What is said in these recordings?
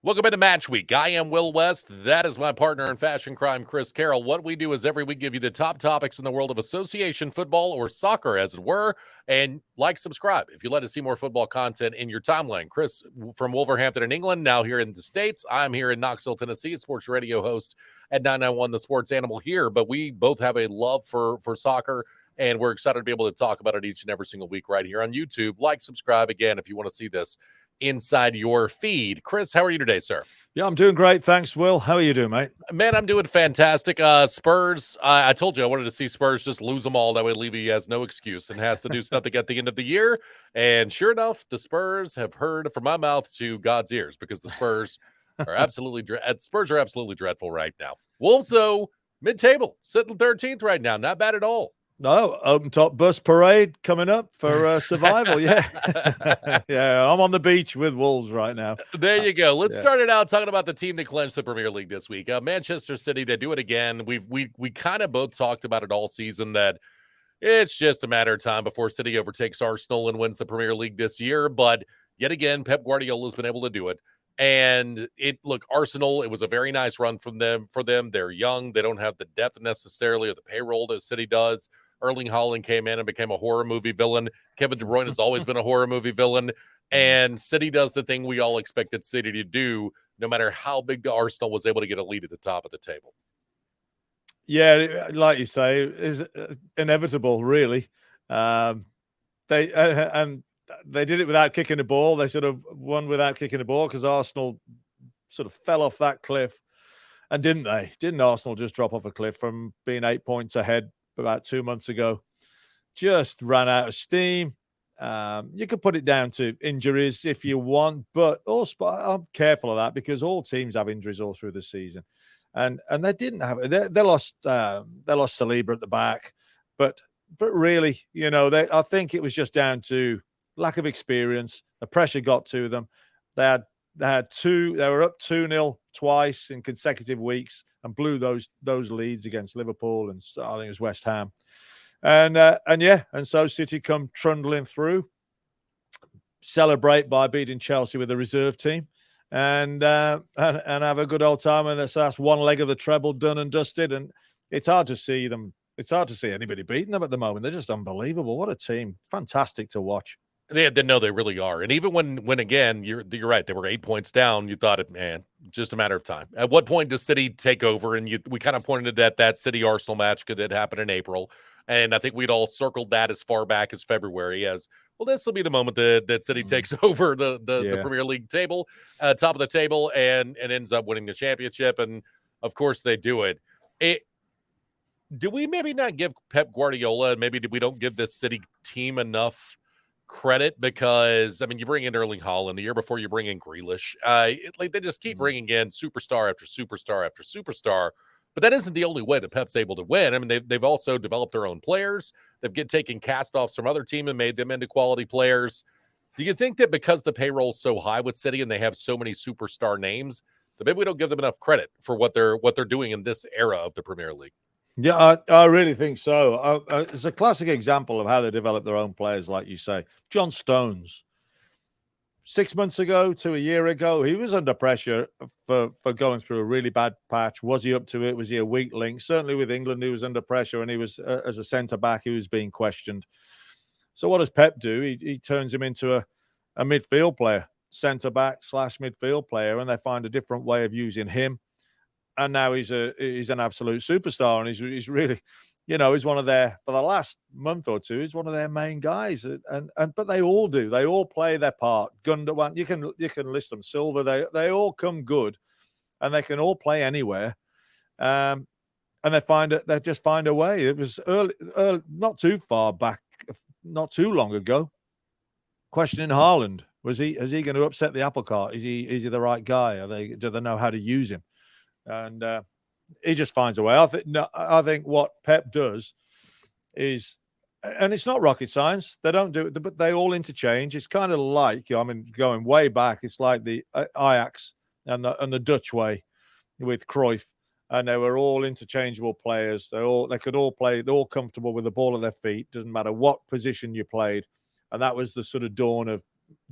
Welcome into Matchweek. I am Will West. That is my partner in fashion crime, Chris Carroll. What we do is every week give you the top topics in the world of association football or soccer, as it were. And subscribe if you like to see more football content in your timeline. Chris from Wolverhampton in England, now here in the States. I'm here in Knoxville, Tennessee, sports radio host at 991 The Sports Animal here. But we both have a love for soccer, and we're excited to be able to talk about it each and every single week right here on YouTube. Subscribe again if you want to see this inside your feed. Chris, how are you today, sir? Yeah, I'm doing great. Thanks, Will. How are you doing, mate? Man, I'm doing fantastic. Spurs, I told you I wanted to see Spurs just lose them all. That way Levy has no excuse and has to do something at the end of the year. And sure enough, the Spurs have heard from my mouth to God's ears because the Spurs are absolutely dreadful right now. Wolves, though, mid-table, sitting 13th right now. Not bad at all. No, open top bus parade coming up for survival. Yeah. Yeah, I'm on the beach with Wolves right now. There you go. Let's start it out talking about the team that clinched the Premier League this week. Manchester City, they do it again. We kind of both talked about it all season that it's just a matter of time before City overtakes Arsenal and wins the Premier League this year. But yet again, Pep Guardiola has been able to do it. And Arsenal, it was a very nice run from them. They're young. They don't have the depth necessarily or the payroll that City does. Erling Haaland came in and became a horror movie villain. Kevin De Bruyne has always been a horror movie villain. And City does the thing we all expected City to do, no matter how big the Arsenal was able to get a lead at the top of the table. Yeah, like you say, is inevitable, really. They did it without kicking the ball. They sort of won without kicking the ball because Arsenal sort of fell off that cliff. And didn't they? Didn't Arsenal just drop off a cliff from being 8 points ahead about 2 months ago? Just ran out of steam. You could put it down to injuries if you want, but also I'm careful of that because all teams have injuries all through the season, and they didn't have it. They lost Saliba at the back, but really, I think it was just down to lack of experience. The pressure got to them. They were up 2-0 twice in consecutive weeks and blew those leads against Liverpool and I think it was West Ham. And so City come trundling through, celebrate by beating Chelsea with the reserve team, and have a good old time. And that's one leg of the treble done and dusted. And it's hard to see them. It's hard to see anybody beating them at the moment. They're just unbelievable. What a team! Fantastic to watch. They really are. And even when again, you're right, they were 8 points down, you thought, man, just a matter of time. At what point does City take over? And we kind of pointed at that City-Arsenal match that happened in April. And I think we'd all circled that as far back as February as, well, this will be the moment that City takes over the Premier League table, top of the table, and ends up winning the championship. And, of course, they do it. Do we maybe not give Pep Guardiola, maybe we don't give this City team enough credit? Because you bring in Erling Haaland the year before, you bring in Grealish, they just keep bringing in superstar after superstar after superstar, but that isn't the only way that Pep's able to win. They've also developed their own players. They've taken cast-offs from other teams and made them into quality players. Do you think that because the payroll's so high with City and they have so many superstar names that maybe we don't give them enough credit for what they're doing in this era of the Premier League? Yeah, I really think so. It's a classic example of how they develop their own players, like you say. John Stones, 6 months ago to a year ago, he was under pressure for going through a really bad patch. Was he up to it? Was he a weak link? Certainly with England, he was under pressure, and he was, as a centre-back, he was being questioned. So what does Pep do? He turns him into a midfield player, centre-back / midfield player, and they find a different way of using him. And now he's an absolute superstar, and he's really, he's one of their, for the last month or two, he's one of their main guys. But they all do. They all play their part. Gundogan, you can list them. Silva, they all come good, and they can all play anywhere. And they just find a way. It was early, not too far back, not too long ago. Questioning Haaland, is he going to upset the apple cart? Is he the right guy? Do they know how to use him? And he just finds a way. I think what Pep does is, and it's not rocket science. They don't do it, but they all interchange. It's kind of like, going way back, it's like the Ajax and the Dutch way with Cruyff, and they were all interchangeable players. They could all play. They're all comfortable with the ball at their feet. Doesn't matter what position you played, and that was the sort of dawn of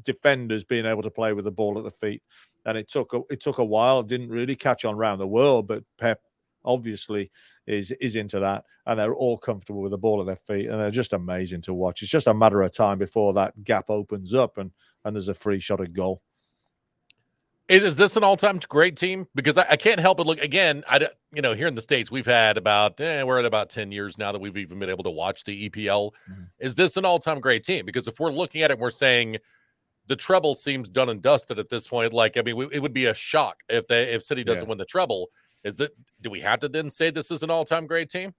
defenders being able to play with the ball at the feet. And it took a while. It didn't really catch on around the world, but Pep obviously is into that, and they're all comfortable with the ball at their feet, and they're just amazing to watch. It's just a matter of time before that gap opens up and there's a free shot at goal. Is this an all-time great team? Because I can't help but look again. Here in the States, we've had we're at about 10 years now that we've even been able to watch the EPL. Mm-hmm. Is this an all-time great team? Because if we're looking at it, we're saying the treble seems done and dusted at this point. Like, I mean, it would be a shock if City doesn't win the treble. Do we have to then say this is an all-time great team?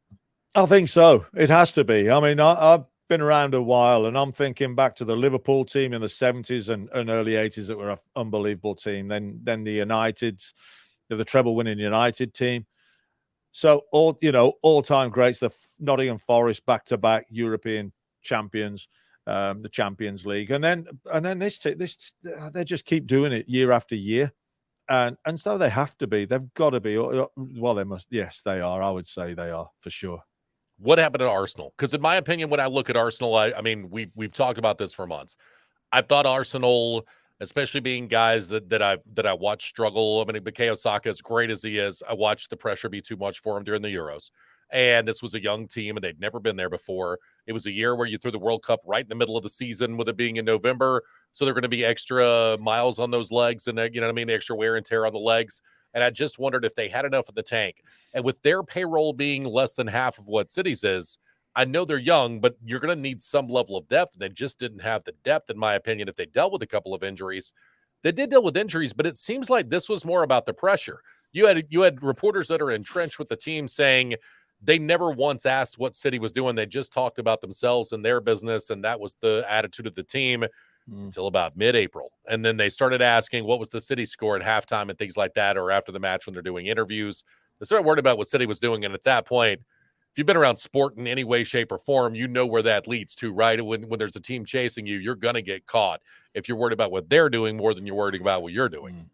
I think so. It has to be. I mean, I've been around a while, and I'm thinking back to the Liverpool team in the 70s and early 80s that were an unbelievable team. Then the Uniteds, the treble-winning United team. So all-time greats. The Nottingham Forest back-to-back European champions, the Champions League, and then this they just keep doing it year after year. And so they have to be. They've got to be. Well, they must. Yes, they are. I would say they are for sure. What happened to Arsenal? Because in my opinion, when I look at Arsenal, I mean, we've talked about this for months. I thought Arsenal, especially being guys that I watched struggle. I mean, Bukayo Saka, as great as he is, I watched the pressure be too much for him during the Euros. And this was a young team, and they'd never been there before. It was a year where you threw the World Cup right in the middle of the season, with it being in November. So they're going to be extra miles on those legs, and you know what I mean, extra wear and tear on the legs. And I just wondered if they had enough in the tank. And with their payroll being less than half of what City's is, I know they're young, but you're going to need some level of depth. They just didn't have the depth, in my opinion, if they dealt with a couple of injuries. They did deal with injuries, but it seems like this was more about the pressure. You had reporters that are entrenched with the team saying they never once asked what City was doing. They just talked about themselves and their business, and that was the attitude of the team until about mid-April. And then they started asking what was the City score at halftime and things like that, or after the match when they're doing interviews. They started worried about what City was doing, and at that point, if you've been around sport in any way, shape, or form, you know where that leads to, right? When there's a team chasing you, you're going to get caught if you're worried about what they're doing more than you're worried about what you're doing.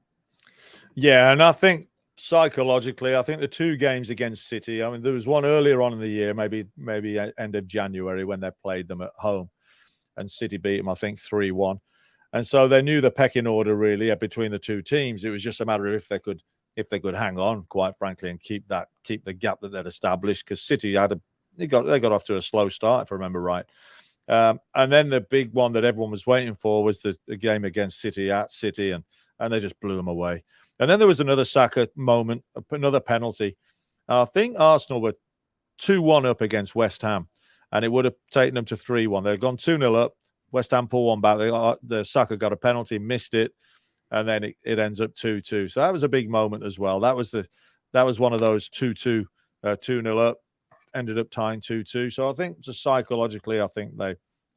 Yeah, and I think psychologically, I think the two games against City, I mean, there was one earlier on in the year, maybe end of January, when they played them at home, and City beat them, I think, 3-1. And so they knew the pecking order really between the two teams. It was just a matter of if they could hang on, quite frankly, and keep the gap that they'd established, because City they got off to a slow start, if I remember right. And then the big one that everyone was waiting for was the game against City at City, and they just blew them away. And then there was another Saka moment, another penalty. I think Arsenal were 2-1 up against West Ham, and it would have taken them to 3-1. They'd gone 2-0 up. West Ham pulled one back. The Saka got a penalty, missed it, and then it ends up 2-2. So that was a big moment as well. That was one of those 2-2, 2-0 up, ended up tying 2-2. So I think just psychologically, I think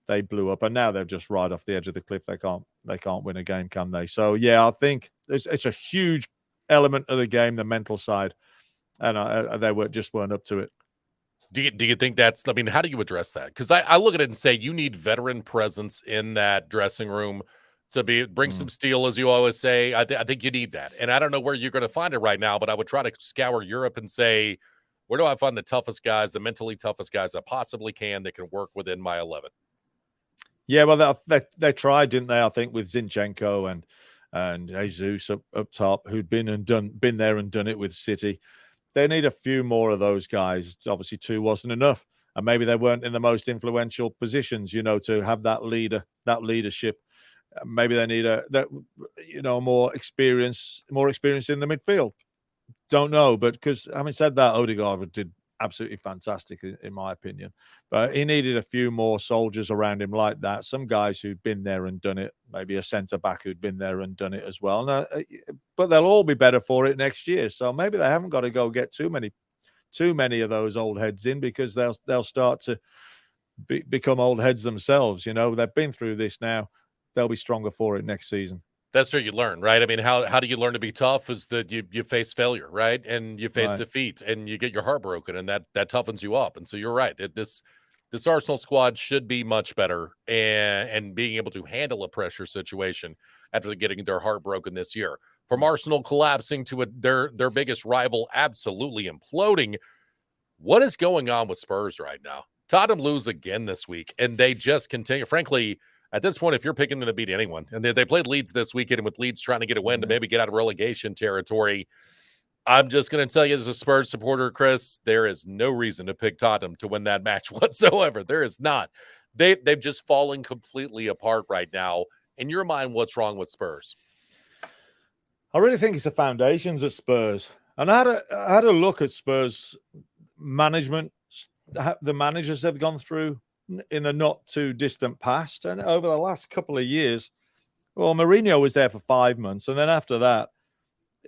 they blew up, and now they're just right off the edge of the cliff. They can't win a game, can they? So yeah, I think it's a huge element of the game, the mental side, and they weren't up to it. Do you think that's, I mean, how do you address that? Because I look at it and say you need veteran presence in that dressing room to bring some steel, as you always say. I think you need that. And I don't know where you're going to find it right now, but I would try to scour Europe and say, where do I find the toughest guys, the mentally toughest guys I possibly can that can work within my 11? Yeah, well, they tried, didn't they? I think with Zinchenko and Jesus up top, who'd been there and done it with City. They need a few more of those guys. Obviously, 2 wasn't enough, and maybe they weren't in the most influential positions, to have that leadership. Maybe they need more experience in the midfield. Don't know, but because having said that, Odegaard did absolutely fantastic in my opinion, but he needed a few more soldiers around him like that. Some guys who'd been there and done it, maybe a centre back who'd been there and done it as well. But they'll all be better for it next year. So maybe they haven't got to go get too many of those old heads in, because they'll start to become old heads themselves. They've been through this now. They'll be stronger for it next season. That's where you learn, right? I mean, how do you learn to be tough? Is that you face failure, right? And you face defeat, and you get your heart broken, and that toughens you up. And so you're right. This Arsenal squad should be much better and being able to handle a pressure situation after getting their heart broken this year. From Arsenal collapsing to their biggest rival absolutely imploding, what is going on with Spurs right now? Tottenham lose again this week, and they just continue. Frankly, At this point, if you're picking them to beat anyone, and they played Leeds this weekend, and with Leeds trying to get a win to maybe get out of relegation territory, I'm just going to tell you as a Spurs supporter, Chris, there is no reason to pick Tottenham to win that match whatsoever. There is not. They've just fallen completely apart right now. In your mind, what's wrong with Spurs? I really think it's the foundations at Spurs. And I had a look at Spurs management, the managers they've gone through in the not too distant past. And over the last couple of years, well, Mourinho was there for 5 months. And then after that,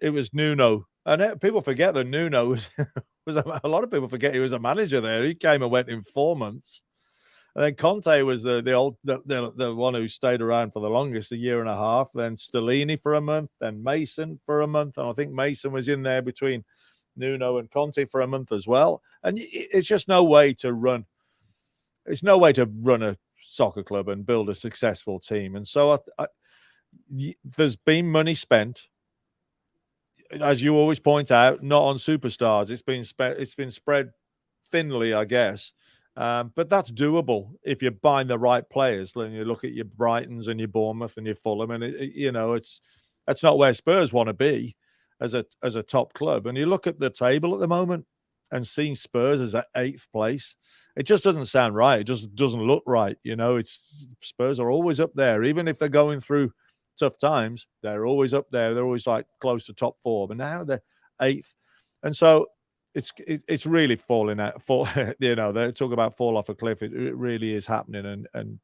it was Nuno. And people forget that Nuno was a lot of people forget he was a manager there. He came and went in 4 months. And then Conte was the one who stayed around for the longest, a year and a half. Then Stellini for a month, then Mason for a month. And I think Mason was in there between Nuno and Conte for a month as well. And it's just no way to run. It's no way to run a soccer club and build a successful team. And so there's been money spent, as you always point out, not on superstars. It's been spread thinly, I guess. But that's doable if you're buying the right players. Then you look at your Brightons and your Bournemouth and your Fulham, and that's not where Spurs want to be as a top club. And you look at the table at the moment and seeing Spurs as at 8th place, it just doesn't sound right. It just doesn't look right. It's Spurs are always up there, even if they're going through tough times. They're always up there. They're always like close to top 4, but now they're 8th, and so. It's really falling out. They talk about fall off a cliff. It really is happening, and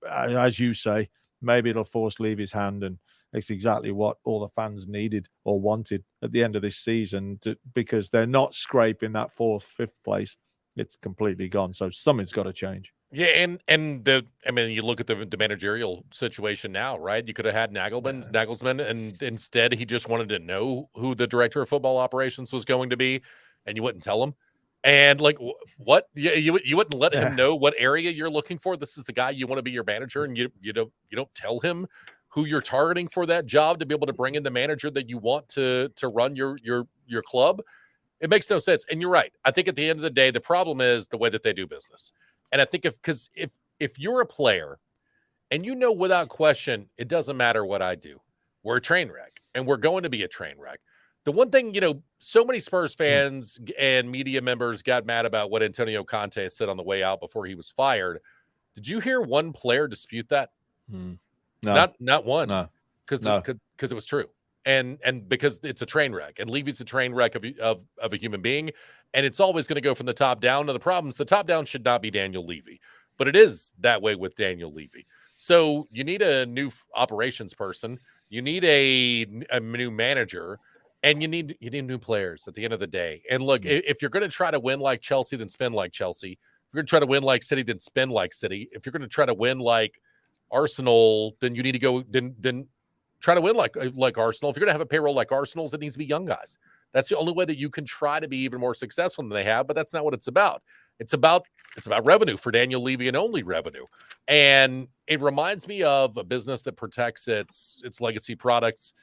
as you say, maybe it'll force Levy's hand, and it's exactly what all the fans needed or wanted at the end of this season, because they're not scraping that 4th, 5th place. It's completely gone. So something's got to change. Yeah, you look at the managerial situation now, right? You could have had Nagelsmann, and instead he just wanted to know who the director of football operations was going to be, and you wouldn't tell him. And like, what? You wouldn't let him know what area you're looking for. This is the guy you want to be your manager, and you don't tell him who you're targeting for that job to be able to bring in the manager that you want to run your club. It makes no sense. And you're right. I think at the end of the day, the problem is the way that they do business. And I think if you're a player and without question, it doesn't matter what I do, we're a train wreck, and we're going to be a train wreck. The one thing, so many Spurs fans and media members got mad about what Antonio Conte said on the way out before he was fired. Did you hear one player dispute that? No. Not one. No. Because it was true. And because it's a train wreck, and Levy's a train wreck of a human being, and it's always going to go from the top down. Now, the problem is the top down should not be Daniel Levy, but it is that way with Daniel Levy. So you need a new operations person, you need a new manager, and you need new players at the end of the day. And look, if you're going to try to win like Chelsea, then spend like Chelsea. If you're going to try to win like City, then spend like City. If you're going to try to win like Arsenal, then you need to go then try to win like Arsenal. If you're going to have a payroll like Arsenal's, it needs to be young guys. That's the only way that you can try to be even more successful than they have, but that's not what it's about. It's about revenue for Daniel Levy, and only revenue. And it reminds me of a business that protects its legacy products,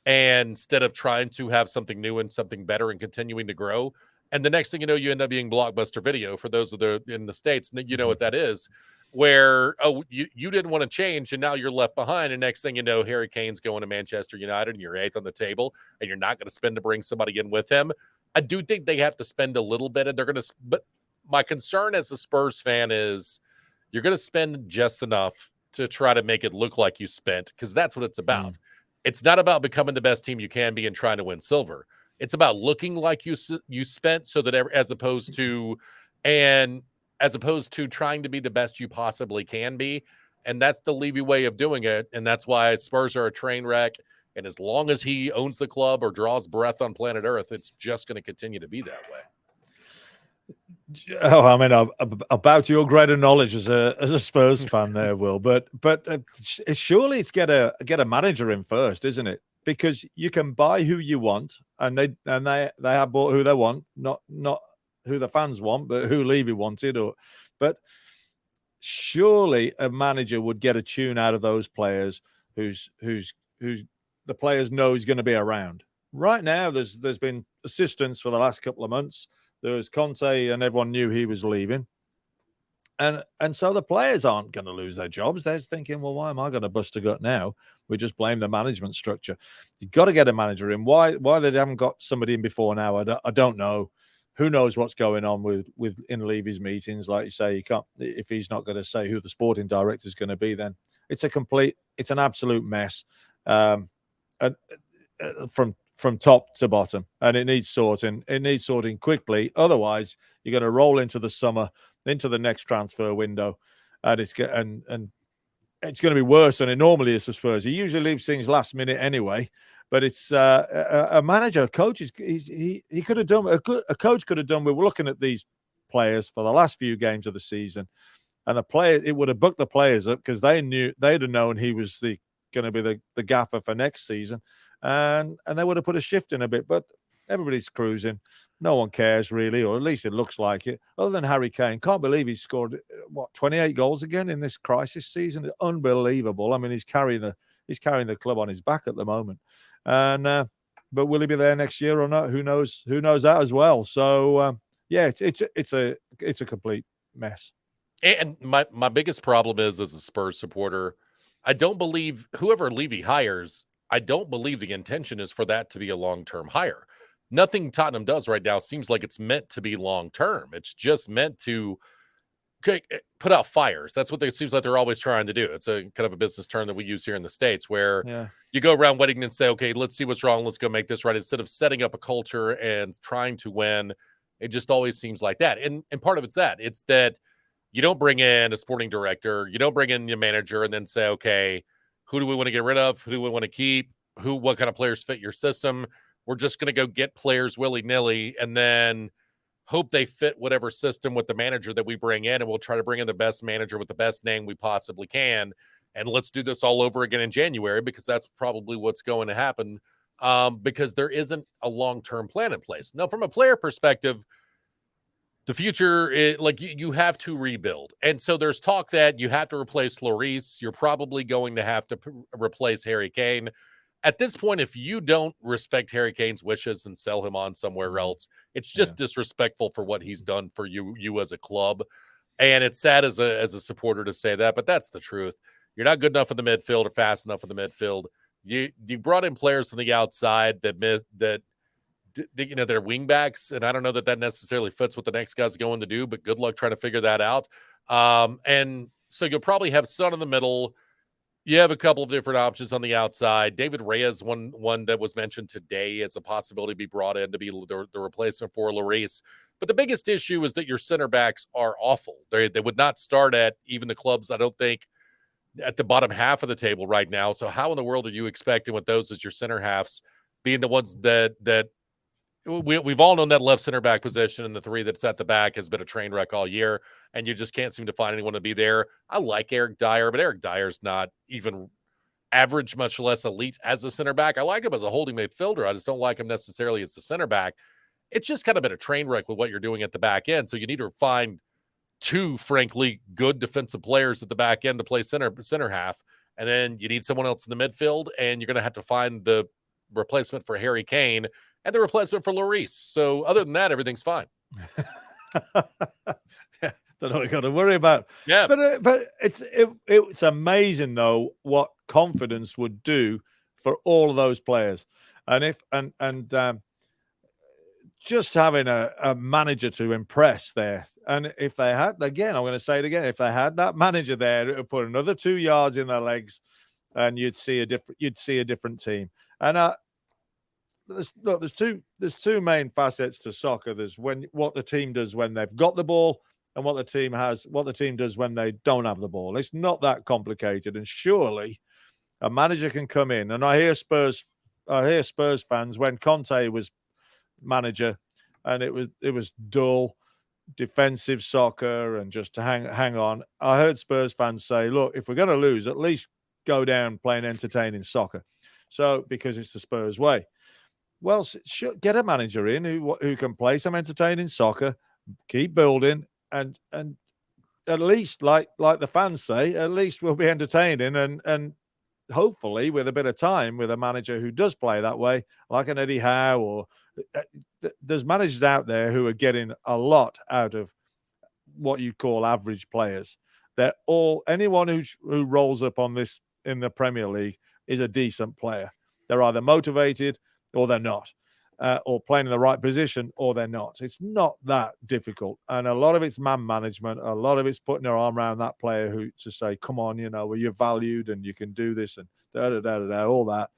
and instead of trying to have something new and something better and continuing to grow. And the next thing you know, you end up being Blockbuster Video for those in the States. You know what that is, where, you didn't want to change, and now you're left behind. And next thing you know, Harry Kane's going to Manchester United, and you're 8th on the table, and you're not going to spend to bring somebody in with him. I do think they have to spend a little bit, and they're going to, but my concern as a Spurs fan is you're going to spend just enough to try to make it look like you spent, because that's what it's about. It's not about becoming the best team you can be and trying to win silver. It's about looking like you spent, so that as opposed to trying to be the best you possibly can be. And that's the Levy way of doing it. And that's why Spurs are a train wreck. And as long as he owns the club or draws breath on planet Earth, it's just going to continue to be that way. Oh, I mean, about your greater knowledge as a Spurs fan there, Will. But surely it's get a manager in first, isn't it? Because you can buy who you want, and they have bought who they want, not who the fans want, but who Levy wanted. But surely a manager would get a tune out of those players who's the players know is going to be around. Right now, there's been assistants for the last couple of months. There was Conte, and everyone knew he was leaving. And so the players aren't going to lose their jobs. They're thinking, well, why am I going to bust a gut now? We just blame the management structure. You've got to get a manager in. Why they haven't got somebody in before now, I don't know. Who knows what's going on with in Levy's meetings? Like you say, you can't, if he's not going to say who the sporting director is going to be, then it's an absolute mess, and from top to bottom, and it needs sorting. It needs sorting quickly. Otherwise, you're going to roll into the summer, into the next transfer window, and it's going to be worse than it normally is for Spurs. He usually leaves things last minute anyway, but it's a manager, a coach. He could have done a coach could have done. We were looking at these players for the last few games of the season, and it would have booked the players up because they'd have known he was going to be the gaffer for next season, and they would have put a shift in a bit. But everybody's cruising. No one cares really, or at least it looks like it. Other than Harry Kane, can't believe he's scored 28 goals again in this crisis season. Unbelievable. I mean, he's carrying the club on his back at the moment. And but will he be there next year or not? Who knows? Who knows that as well? So yeah, it's a complete mess. And my biggest problem is, as a Spurs supporter, I don't believe whoever Levy hires, I don't believe the intention is for that to be a long-term hire. Nothing Tottenham does right now seems like it's meant to be long-term. It's just meant to put out fires. That's what it seems like they're always trying to do. It's a kind of a business term that we use here in the States, where you go around waiting and say, okay, let's see what's wrong. Let's go make this right. Instead of setting up a culture and trying to win, it just always seems like that. And part of it's that you don't bring in a sporting director, you don't bring in your manager and then say, okay, who do we want to get rid of? Who do we want to keep? What kind of players fit your system? We're just going to go get players willy-nilly and then hope they fit whatever system with the manager that we bring in, and we'll try to bring in the best manager with the best name we possibly can. And let's do this all over again in January, because that's probably what's going to happen, because there isn't a long-term plan in place. Now, from a player perspective, the future, you have to rebuild. And so there's talk that you have to replace Lloris. You're probably going to have to replace Harry Kane. At this point, if you don't respect Harry Kane's wishes and sell him on somewhere else, it's just disrespectful for what he's done for you as a club. And it's sad as a supporter to say that, but that's the truth. You're not good enough in the midfield or fast enough in the midfield. You brought in players from the outside that they're wing backs, and I don't know that necessarily fits what the next guy's going to do, but good luck trying to figure that out. And so you'll probably have Son in the middle. You have a couple of different options on the outside. David Reyes, one that was mentioned today as a possibility to be brought in to be the replacement for Lloris. But the biggest issue is that your center backs are awful. They would not start at even the clubs, I don't think, at the bottom half of the table right now. So how in the world are you expecting with those as your center halves being the ones that we've all known that left center back position, and the three that's at the back has been a train wreck all year, and you just can't seem to find anyone to be there. I like Eric Dyer, but Eric Dyer's not even average, much less elite as a center back. I like him as a holding midfielder. I just don't like him necessarily as the center back. It's just kind of been a train wreck with what you're doing at the back end. So you need to find two, frankly, good defensive players at the back end to play center half, and then you need someone else in the midfield, and you're going to have to find the replacement for Harry Kane and the replacement for Lloris. So other than that, everything's fine. Don't know what you got to worry about. Yeah, but it's amazing though what confidence would do for all of those players, and just having a manager to impress there. And if they had, again, I'm going to say it again, if they had that manager there, it would put another 2 yards in their legs, and you'd see a different team. And there's two main facets to soccer. There's what the team does when they've got the ball, and what the team does when they don't have the ball. It's not that complicated, and surely a manager can come in. And I hear Spurs fans, when Conte was manager, and it was dull defensive soccer and just to hang on. I heard Spurs fans say, look, if we're going to lose, at least go down playing entertaining soccer. So, because it's the Spurs way. Well, get a manager in who can play some entertaining soccer, keep building, and at least, like the fans say, at least we'll be entertaining, and hopefully with a bit of time with a manager who does play that way, like an Eddie Howe, or there's managers out there who are getting a lot out of what you call average players. They're all anyone who rolls up on this in the Premier League is a decent player. They're either motivated or they're not, or playing in the right position or they're not. It's not that difficult, and a lot of it's man management. A lot of it's putting their arm around that player who to say, "Come on, well, you're valued and you can do this," and all that.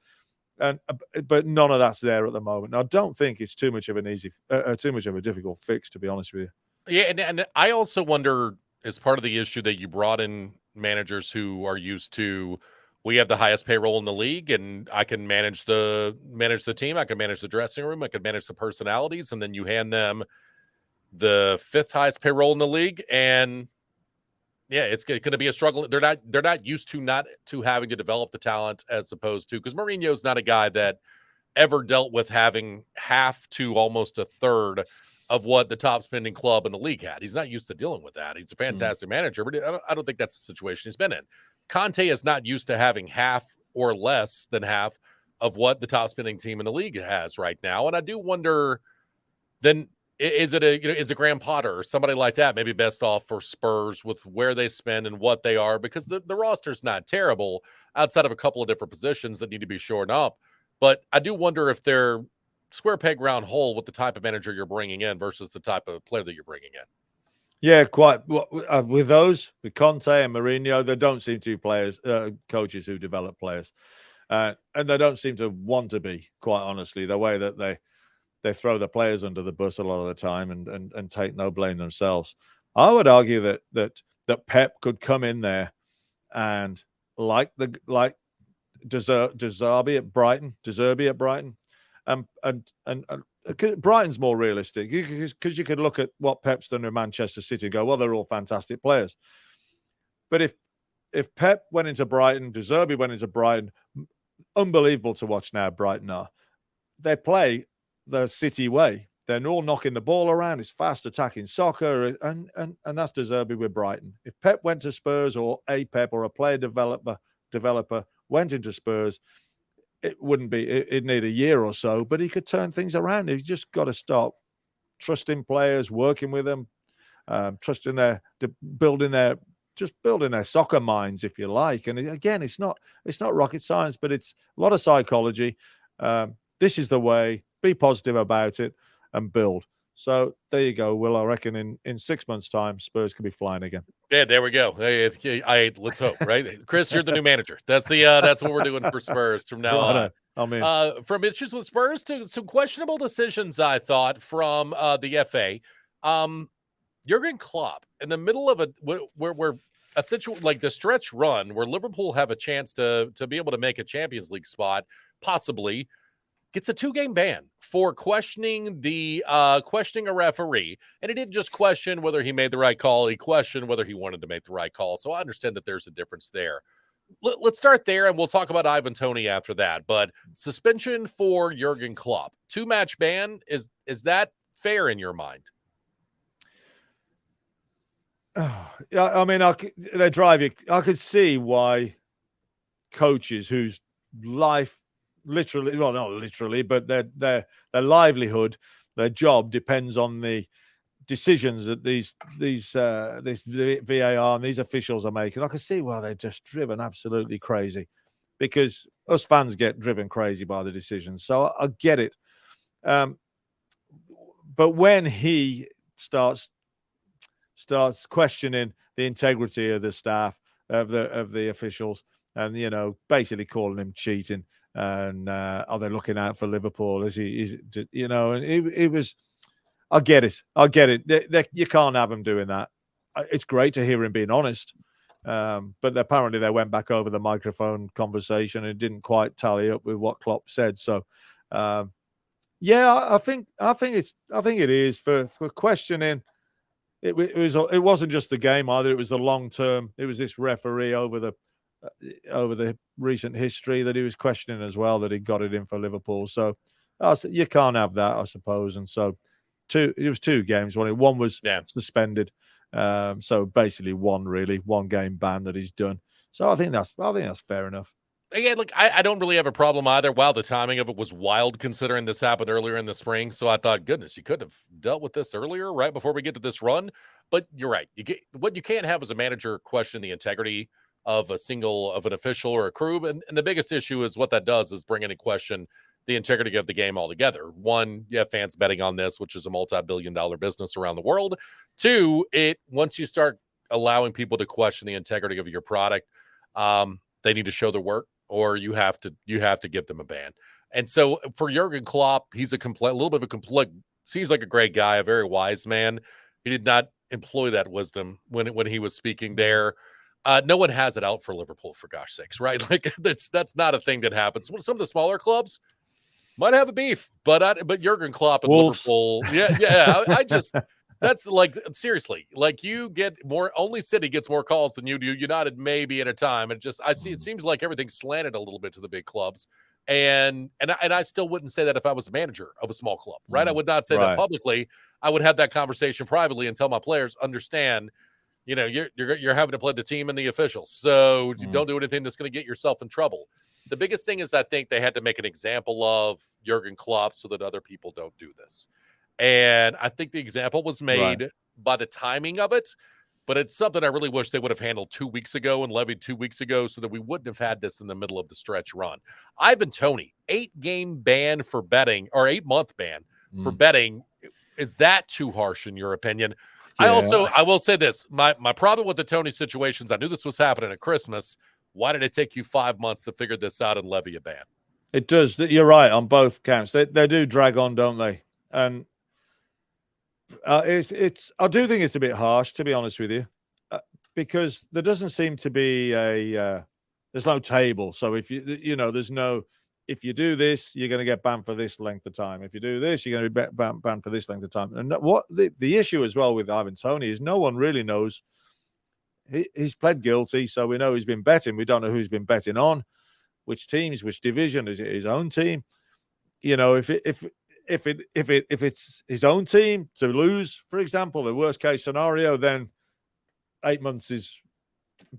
And but none of that's there at the moment. And I don't think it's too much of a difficult fix, to be honest with you. Yeah, and I also wonder, as part of the issue, that you brought in managers who are used to, we have the highest payroll in the league, and I can manage the team, I can manage the dressing room, I can manage the personalities, and then you hand them the 5th highest payroll in the league, and yeah, it's going to be a struggle. They're not used to having to develop the talent, as opposed to, because Mourinho's not a guy that ever dealt with having half to almost a third of what the top spending club in the league had. He's not used to dealing with that. He's a fantastic manager, but I don't think that's the situation he's been in. Conte is not used to having half or less than half of what the top spending team in the league has right now. And I do wonder, then is it Graham Potter or somebody like that maybe best off for Spurs with where they spend and what they are, because the roster's not terrible outside of a couple of different positions that need to be shored up. But I do wonder if they're square peg round hole with the type of manager you're bringing in versus the type of player that you're bringing in. Yeah, quite. With Conte and Mourinho, there don't seem to be coaches who develop players, and they don't seem to want to be. Quite honestly, the way that they throw the players under the bus a lot of the time and take no blame themselves. I would argue that Pep could come in there and like Deserby at Brighton, and Brighton's more realistic because you could look at what Pep's done in Manchester City and go, well, they're all fantastic players. But if Pep went into Brighton, Deserby went into Brighton, unbelievable to watch now. Brighton are. They play the City way. They're all knocking the ball around. It's fast attacking soccer, and that's Deserby with Brighton. If Pep went to Spurs, or a Pep or a player developer went into Spurs, it wouldn't be. It'd need a year or so, but he could turn things around. He's just got to stop trusting players, working with them, trusting building their soccer minds, if you like. And again, it's not rocket science, but it's a lot of psychology. This is the way. Be positive about it and build. So there you go, Will. I reckon in 6 months' time, Spurs can be flying again. Yeah, there we go. Let's hope, right? Chris, you're the new manager. That's what we're doing for Spurs from now on. I mean, from issues with Spurs to some questionable decisions, I thought, from the FA. Jurgen Klopp, in the middle of where a situation like the stretch run where Liverpool have a chance to be able to make a Champions League spot, possibly, gets a 2-game ban for questioning a referee. And he didn't just question whether he made the right call. He questioned whether he wanted to make the right call. So I understand that there's a difference there. Let's start there, and we'll talk about Ivan Toney after that. But suspension for Jurgen Klopp, 2-match ban, is that fair in your mind? Yeah, I mean, they drive you. I could see why coaches whose life literally, well, not literally, but their livelihood, their job depends on the decisions that this VAR and these officials are making. I can see why they're just driven absolutely crazy, because us fans get driven crazy by the decisions. So I get it. But when he starts questioning the integrity of the staff, of the officials, and basically calling him cheating, and are they looking out for Liverpool? And it was. I get it. You can't have him doing that. It's great to hear him being honest, but apparently they went back over the microphone conversation and it didn't quite tally up with what Klopp said. So, yeah, I think it is for questioning. It wasn't just the game either. It was the long term. It was this referee over the recent history that he was questioning as well, that he got it in for Liverpool. So you can't have that, I suppose. And so it was 2 games. One was suspended. So basically one game ban that he's done. So I think that's fair enough. Again, look, I don't really have a problem either. Wow, the timing of it was wild considering this happened earlier in the spring. So I thought, goodness, you could have dealt with this earlier, right before we get to this run. But you're right. What you can't have as a manager question the integrity of an official or a crew. And the biggest issue is what that does is bring into question the integrity of the game altogether. One, you have fans betting on this, which is a multi-billion-dollar business around the world. Two, once you start allowing people to question the integrity of your product, they need to show their work, or you have to give them a ban. And so for Jurgen Klopp, he's a little bit of a complete, seems like a great guy, a very wise man. He did not employ that wisdom when he was speaking there. No one has it out for Liverpool, for gosh sakes, right? Like that's not a thing that happens. Some of the smaller clubs might have a beef, but Jurgen Klopp and Wolves. Liverpool, yeah. I just that's like seriously, like you get more. Only City gets more calls than you do. United maybe at a time, and just I see it seems like everything's slanted a little bit to the big clubs, and I still wouldn't say that if I was a manager of a small club, right? I would not say that publicly. I would have that conversation privately and tell my players, understand, you're having to play the team and the officials, so don't do anything that's going to get yourself in trouble. The biggest thing is I think they had to make an example of Jurgen Klopp so that other people don't do this. And I think the example was made by the timing of it, but it's something I really wish they would have handled 2 weeks ago and levied 2 weeks ago so that we wouldn't have had this in the middle of the stretch run. Ivan Toney, 8-game ban for betting, or 8-month ban for betting. Is that too harsh in your opinion? Yeah. I will say this. My problem with the Toney situations, I knew this was happening at Christmas. Why did it take you 5 months to figure this out and levy a ban? It does. You're right on both counts. They do drag on, don't they? And it's. I do think it's a bit harsh, to be honest with you, because there doesn't seem to be there's no table. So if there's no. If you do this, you're going to get banned for this length of time. If you do this, you're going to be banned for this length of time. And what the issue as well with Ivan Toney is, no one really knows. He's pled guilty, so we know he's been betting. We don't know who he's been betting on, which teams, which division. Is it his own team? If it's his own team to lose, for example, the worst case scenario, then 8 months is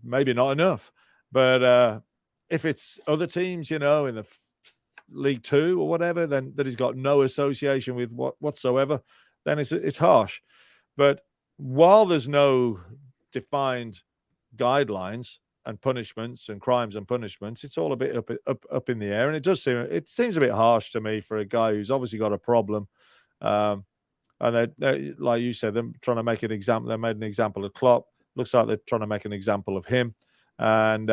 maybe not enough. But if it's other teams, in the League Two or whatever, then that he's got no association with whatsoever, then it's harsh. But while there's no defined guidelines and punishments and crimes and punishments, it's all a bit up in the air, and it seems a bit harsh to me for a guy who's obviously got a problem. And they, like you said, they're trying to make an example. They made an example of Klopp. Looks like they're trying to make an example of him. And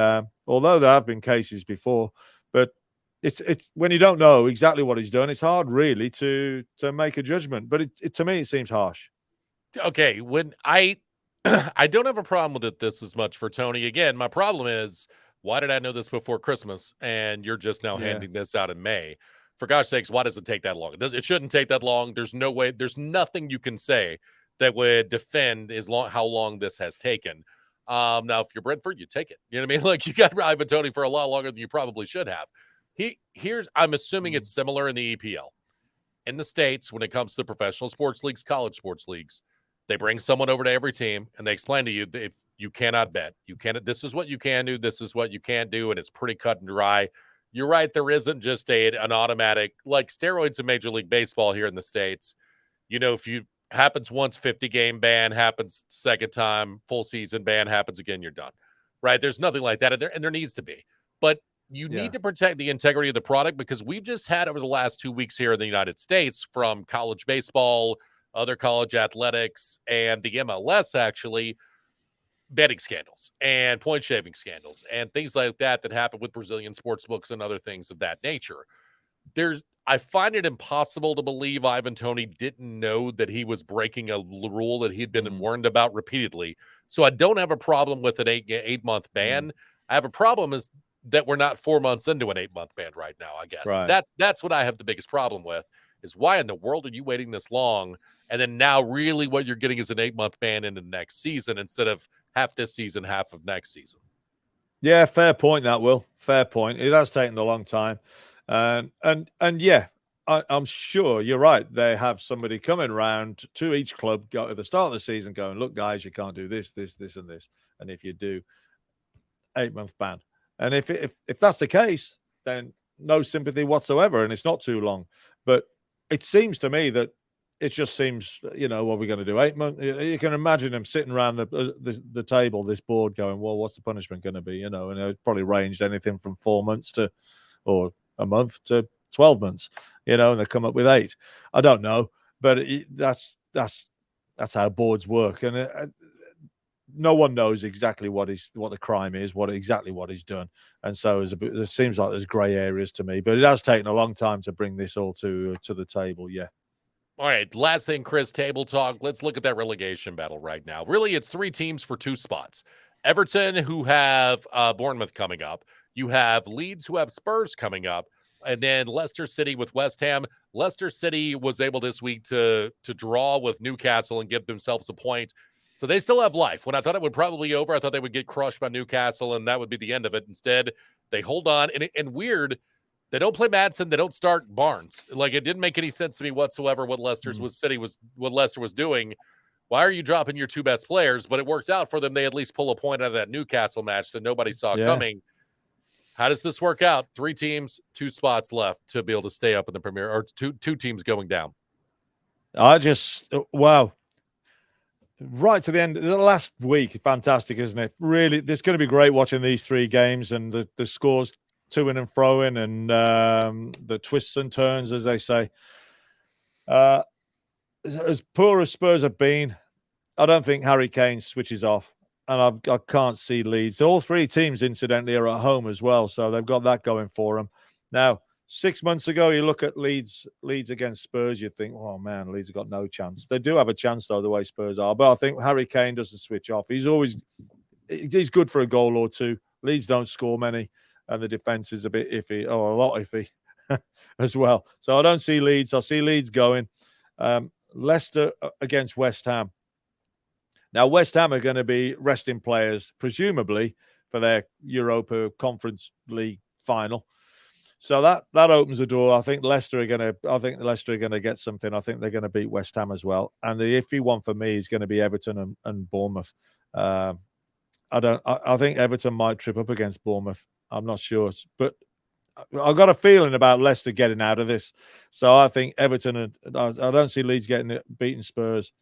although there have been cases before, but it's when you don't know exactly what he's done, it's hard really to make a judgment. But to me, it seems harsh. Okay, when I don't have a problem with this as much for Toney. Again, my problem is, why did I know this before Christmas? And you're just now handing this out in May. For gosh sakes, why does it take that long? It shouldn't take that long. There's no way. There's nothing you can say that would defend how long this has taken. Now, if you're Brentford, you take it. You know what I mean? Like, you got Ivan Toney for a lot longer than you probably should have. I'm assuming it's similar in the EPL. In the States, when it comes to professional sports leagues, college sports leagues, they bring someone over to every team and they explain to you that if you cannot bet, this is what you can do, this is what you can't do, and it's pretty cut and dry. You're right, there isn't just an automatic, like steroids in Major League Baseball here in the States. If you happens once, 50-game ban, happens second time, full season ban, happens again, you're done. Right? There's nothing like that, and there needs to be. But you need to protect the integrity of the product, because we've just had over the last 2 weeks here in the United States, from college baseball, other college athletics, and the MLS, actually, betting scandals and point shaving scandals and things like that happen with Brazilian sports books and other things of that nature. I find it impossible to believe Ivan Toney didn't know that he was breaking a rule that he'd been warned about repeatedly. So I don't have a problem with an 8-month ban. I have a problem is that we're not 4 months into an 8-month ban right now, I guess. Right. That's what I have the biggest problem with, is why in the world are you waiting this long? And then now really what you're getting is an 8-month ban into the next season instead of half this season, half of next season. Yeah, fair point, that, Will. Fair point. It has taken a long time. And yeah, I'm sure you're right. They have somebody coming around to each club, go at the start of the season, going, look, guys, you can't do this, this, this, and this. And if you do, 8-month ban. And if that's the case, then no sympathy whatsoever, and it's not too long. But it seems to me that it just seems, what are we going to do? 8 months. You can imagine them sitting around the table, this board, going, well, what's the punishment going to be? And it probably ranged anything from 4 months or a month to 12 months, and they come up with 8. I don't know, but that's how boards work. And no one knows exactly what the crime is, what he's done. And so it seems like there's gray areas to me, but it has taken a long time to bring this all to the table. Yeah. All right. Last thing, Chris, table talk. Let's look at that relegation battle right now. Really, it's 3 teams for 2 spots. Everton, who have Bournemouth coming up. You have Leeds, who have Spurs coming up. And then Leicester City with West Ham. Leicester City was able this week to draw with Newcastle and give themselves a point. So they still have life. When I thought it would probably be over, I thought they would get crushed by Newcastle, and that would be the end of it. Instead, they hold on. And weird, they don't play Madsen. They don't start Barnes. Like, it didn't make any sense to me whatsoever what Leicester was doing. Why are you dropping your 2 best players? But it worked out for them. They at least pull a point out of that Newcastle match that nobody saw coming. How does this work out? 3 teams, 2 spots left to be able to stay up in the Premier, or two teams going down. Wow. Right to the end, the last week, fantastic, isn't it? Really, it's going to be great watching these 3 games and the scores to-in and fro-in and the twists and turns, as they say. As poor as Spurs have been, I don't think Harry Kane switches off, and I can't see Leeds. All 3 teams, incidentally, are at home as well, so they've got that going for them. Now, 6 months ago, you look at Leeds against Spurs, you think, oh man, Leeds have got no chance. They do have a chance, though, the way Spurs are. But I think Harry Kane doesn't switch off. He's good for a goal or 2. Leeds don't score many, and the defense is a bit iffy, or a lot iffy as well. So I don't see Leeds. I see Leeds going. Leicester against West Ham. Now, West Ham are going to be resting players, presumably, for their Europa Conference League final. So that opens the door. I think Leicester are going to get something. I think they're going to beat West Ham as well. And the iffy one for me is going to be Everton and Bournemouth. I think Everton might trip up against Bournemouth. I'm not sure, but I've got a feeling about Leicester getting out of this. So I think Everton, and I don't see Leeds beating Spurs.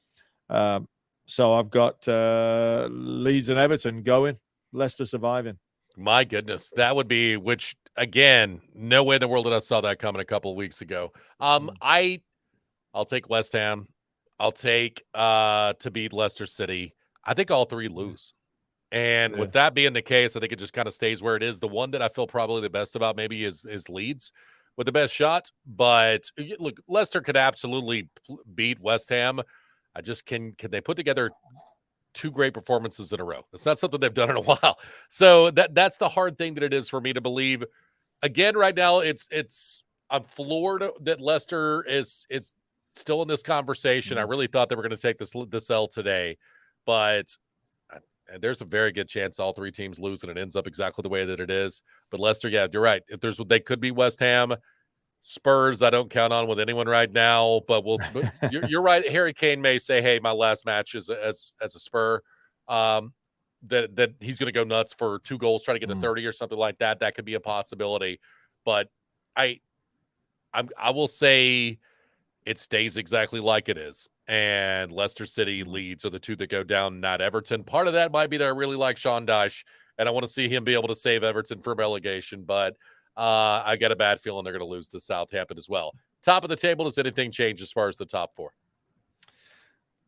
So I've got Leeds and Everton going, Leicester surviving. My goodness, that would be, which again, no way in the world did I saw that coming a couple of weeks ago. I'll take West Ham. I'll take to beat Leicester City. I think all 3 lose. And with that being the case, I think it just kind of stays where it is. The one that I feel probably the best about maybe is Leeds with the best shot. But look, Leicester could absolutely beat West Ham. I just can they put together 2 great performances in a row? It's not something they've done in a while. So that's the hard thing that it is for me to believe. Again, right now, I'm floored that Leicester is still in this conversation. I really thought they were going to take this L today, but there's a very good chance all 3 teams lose and it ends up exactly the way that it is. But Leicester, yeah, you're right. They could be West Ham. Spurs, I don't count on with anyone right now, but you're right. Harry Kane may say, "Hey, my last match is as a Spur, that he's going to go nuts for 2 goals, trying to get to 30 or something like that. That could be a possibility." But I will say it stays exactly like it is, and Leicester City, Leeds are the 2 that go down, not Everton. Part of that might be that I really like Sean Dyche, and I want to see him be able to save Everton from relegation, but I got a bad feeling they're going to lose to Southampton as well. Top of the table, does anything change as far as the top 4?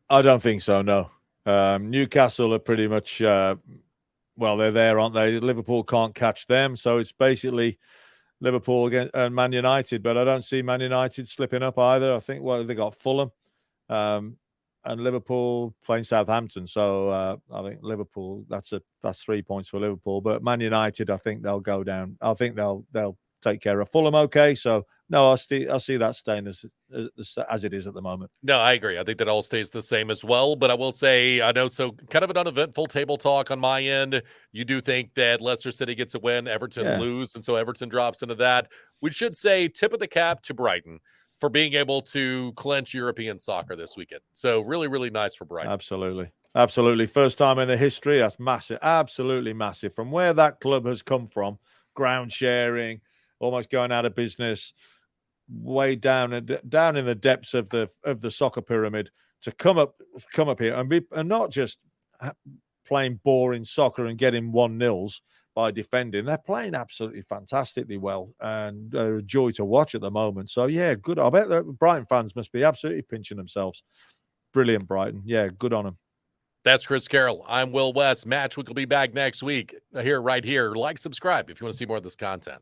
I don't think so, no. Newcastle are pretty much, they're there, aren't they? Liverpool can't catch them, so it's basically Liverpool and Man United, but I don't see Man United slipping up either. I think, they got Fulham and Liverpool playing Southampton, so I think Liverpool, that's 3 points for Liverpool, but Man United, I think they'll go down. I think they'll take care of Fulham okay, so no, I see that staying as it is at the moment. No, I agree. I think that all stays the same as well, but I will say, I know, so kind of an uneventful table talk on my end. You do think that Leicester City gets a win, Everton lose, and so Everton drops into that. We should say tip of the cap to Brighton for being able to clinch European soccer this weekend. So really, really nice for Brighton. Absolutely. First time in the history. That's massive. Absolutely massive. From where that club has come from, ground sharing, almost going out of business. way down in the depths of the soccer pyramid to come up here and not just playing boring soccer and getting 1-0s by defending. They're playing absolutely fantastically well, and they're a joy to watch at the moment. So yeah, good. I bet that Brighton fans must be absolutely pinching themselves. Brilliant, Brighton. Yeah, good on them. That's Chris Carroll. I'm Will West. Matchweek will be back next week. Right here. Like, subscribe if you want to see more of this content.